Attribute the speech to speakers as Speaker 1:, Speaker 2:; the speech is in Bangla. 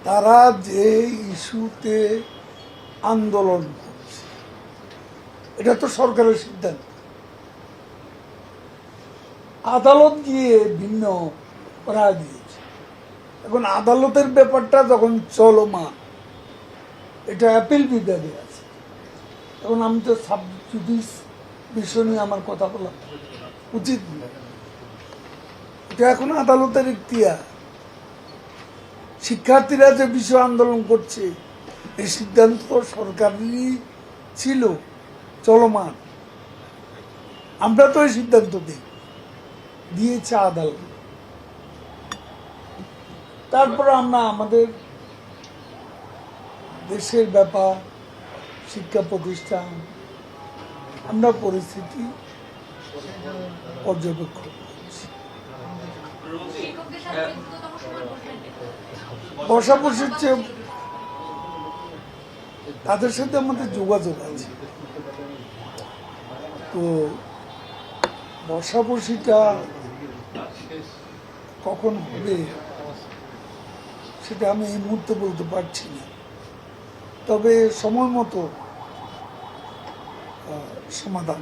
Speaker 1: তারা যে ইস্যুতে আন্দোলন করছে এটা তো সরকারের সিদ্ধান্ত। আদালত গিয়ে ভিন্ন রায় দিয়েছে। এখন আদালতের ব্যাপারটা যখন চলমান, এটা অ্যাপিল বিভাগে আছে। এখন আমি তো সাব জুডিস বিষয় নিয়ে আমার কথা বলা উচিত নয়। এটা এখন আদালতের ইখতিয়ার। শিক্ষার্থীরা যে বিষয় আন্দোলন করছে এই সিদ্ধান্ত সরকারেরই ছিল, চলমান। আমরা তো এই সিদ্ধান্ত দিয়েছে আদালত। তারপর আমরা আমাদের দেশের ব্যাপার, শিক্ষা প্রতিষ্ঠান, আমরা পরিস্থিতি পর্যবেক্ষণ করছি। বসাবসির চেয়ে তাদের সাথে আমাদের যোগাযোগ আছে। তো বসাবসিটা কখন হবে সেটা আমি এই মুহূর্তে বলতে পারছি না, তবে সময় মতো সমাধান